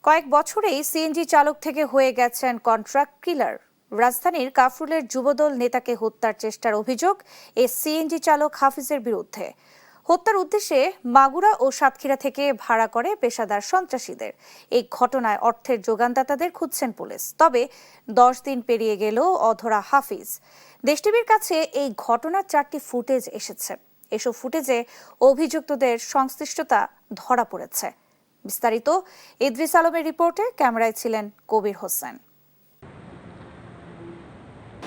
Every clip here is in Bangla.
কয়েক বছরেই সিএনজি চালক থেকে হয়ে গেছেন কন্ট্রাক্ট কিলার। রাজধানীর কাফরুলের যুবদল নেতাকে হত্যার চেষ্টার অভিযোগ এই সিএনজি চালক হাফিজের বিরুদ্ধে। হত্যার উদ্দেশ্যে মাগুরা ও সাতক্ষীরা থেকে ভাড়া করে পেশাদার সন্ত্রাসীদের। এই ঘটনায় অর্থের যোগানদাতাদের খুঁজছেন পুলিশ। তবে 10 দিন পেরিয়ে গেলেও অধরা হাফিজ। দেশ টিভির কাছে এই ঘটনার 4টি ফুটেজ এসেছে। এসব ফুটেজে অভিযুক্তদের সংশ্লিষ্টতা ধরা পড়েছে। বিস্তারিত ইদ্রিস আলমের রিপোর্টে, ক্যামেরায় ছিলেন কবির হোসেন।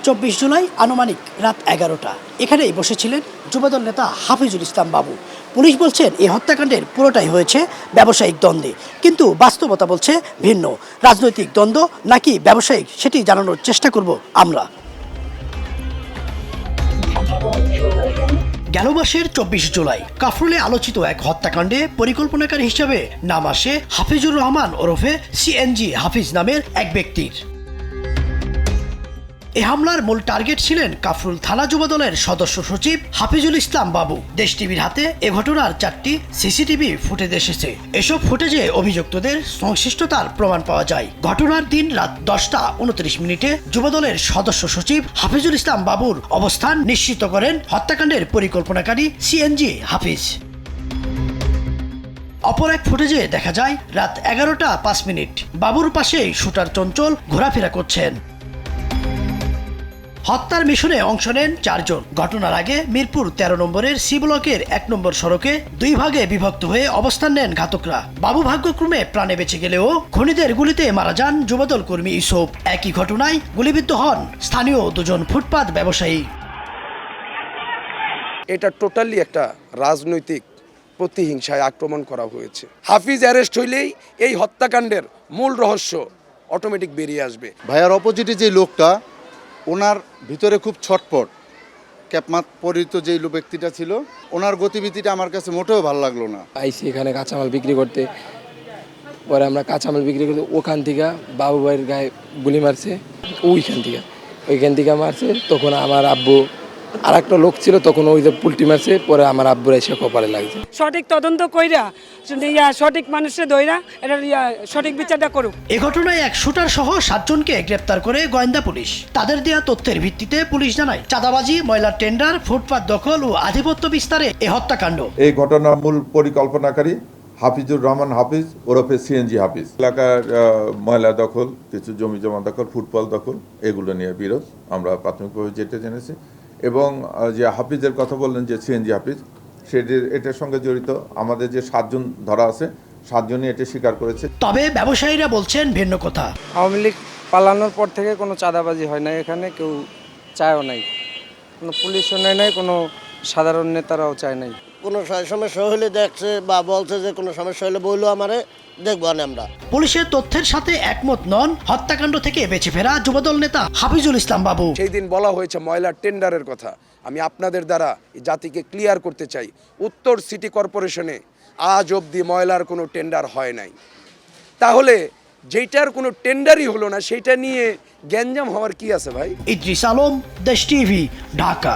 24 জুলাই আনুমানিক রাত 11টা এখানেই বসেছিলেন যুবদল নেতা হাফিজুল ইসলাম বাবু। পুলিশ বলছেন এই হত্যাকাণ্ডের পুরোটাই হয়েছে ব্যবসায়িক দ্বন্দ্বে, কিন্তু বাস্তবতা বলছে ভিন্ন। রাজনৈতিক দ্বন্দ্ব নাকি ব্যবসায়িক, সেটি জানানোর চেষ্টা করব আমরা। গেল মাসের 24 জুলাই কাফরুলে আলোচিত এক হত্যাকাণ্ডে পরিকল্পনাকারী হিসেবে নাম আসে হাফিজুর রহমান ওরফে সিএনজি হাফিজ নামের এক ব্যক্তির। এ হামলার মূল টার্গেট ছিলেন কাফরুল থানা যুবদলের সদস্য সচিব হাফিজুল ইসলাম বাবু। দেশ টিভির হাতে এ ঘটনার 4টি সিসিটিভি ফুটেজ এসেছে। এসব ফুটেজে অভিযুক্তদের সংশ্লিষ্টতার প্রমাণ পাওয়া যায়। ঘটনার দিন রাত 10:29 যুবদলের সদস্য সচিব হাফিজুল ইসলাম বাবুর অবস্থান নিশ্চিত করেন হত্যাকাণ্ডের পরিকল্পনাকারী সিএনজি হাফিজ। অপর এক ফুটেজে দেখা যায় রাত 11:05 বাবুর পাশেই শুটার চঞ্চল ঘোরাফেরা করছেন। হত্যার মিশনে অংশ নেন 4 জন। ঘটনার আগে মিরপুর 13 নম্বরের সি ব্লকের 1 নম্বর সড়কে 2 ভাগে বিভক্ত হয়ে অবস্থান নেন ঘাতকরা। বাবু ভাগ্যক্রমে প্রাণে বেঁচে গেলেও খুনিদের গুলিতে মারা যান যুবদল কর্মী ইউসুফ। একই ঘটনায় গুলিবিদ্ধ হন স্থানীয় 2 জন ফুটপাত ব্যবসায়ী। এটা টোটালি একটা রাজনৈতিক প্রতিহিংসায় আক্রমণ করা হয়েছে। হাফিজ অ্যারেস্ট হইলেই এই হত্যাকাণ্ডের মূল রহস্য অটোমেটিক বেরিয়ে আসবে। ভাইয়ার অপোজিটে যে লোকটা, ওনার ভিতরে খুব ছটপট, ক্যাপমাত পরিহিত যে ব্যক্তিটা ছিল, ওনার গতিবিধিটা আমার কাছে মোটেও ভালো লাগলো না। আইসি এখানে কাঁচামাল বিক্রি করতে, পরে আমরা কাঁচামাল বিক্রি করতে ওখান থেকে বাবু ভাইয়ের গায়ে গুলি মারছে। ওইখান থেকে মারছে। তখন আমার আব্বু আর একটা লোক ছিল, তখন ওই যে পুলটি মারছে। পরে আমার আব্বুর এসে কপালে লাগছে। সঠিক তদন্ত কইরা সঠিক মানুষের দইরা এটা সঠিক বিচারটা করুক। এ ঘটনায় এক শুটার সহ 7 জনকে গ্রেপ্তার করে গোয়েন্দা পুলিশ। তাদের দেয়া তথ্যের ভিত্তিতে পুলিশ জানায় চাঁদাবাজি, ময়লার টেন্ডার, ফুটপাত দখল ও আধিপত্য বিস্তারে এ হত্যাকাণ্ড। এই ঘটনার মূল পরিকল্পনাকারী হাফিজুর রহমান হাফিজ ওরফে সিএনজি হাফিজ। এলাকার ময়লা দখল, কিছু জমি জমা দখল, ফুটবল দখল, এগুলো নিয়ে বিরোধ আমরা প্রাথমিকভাবে যেটা জেনেছি। এবং যে হাফিজের কথা বললেন যে সিএনজি হাফিজ, এটার সঙ্গে জড়িত আমাদের যে 7 জন ধরা আছে, 7 জনই এটা স্বীকার করেছে। তবে ব্যবসায়ীরা বলছেন ভিন্ন কথা। আওয়ামী লীগ পালানোর পর থেকে কোনো চাঁদাবাজি হয় না এখানে, কেউ চায়ও নাই, কোনো পুলিশও নেয় নাই, কোনো সাধারণ নেতারাও চায় নাই। কোনো সমস্যা হলে দেখছে বা বলছে যে কোনো সমস্যা হলে বললো আমারে, দেখবো আমরা। পুলিশের তথ্যের সাথে একমত নন হত্যাকাণ্ড থেকে বেঁচে ফেরা যুবদল নেতা হাফিজুল ইসলাম বাবু। সেই দিন বলা হয়েছে ময়লার টেন্ডারের কথা। আমি আপনাদের দ্বারা জাতিকে ক্লিয়ার করতে চাই, উত্তর সিটি কর্পোরেশনে আজ অবধি ময়লার কোনো টেন্ডার হয় নাই। তাহলে যেটার কোনো টেন্ডারই হলো না, সেটা নিয়ে গ্যাঞ্জাম হওয়ার কি আছে ভাই? ইদ্রিস আলম, দেশ টিভি, ঢাকা।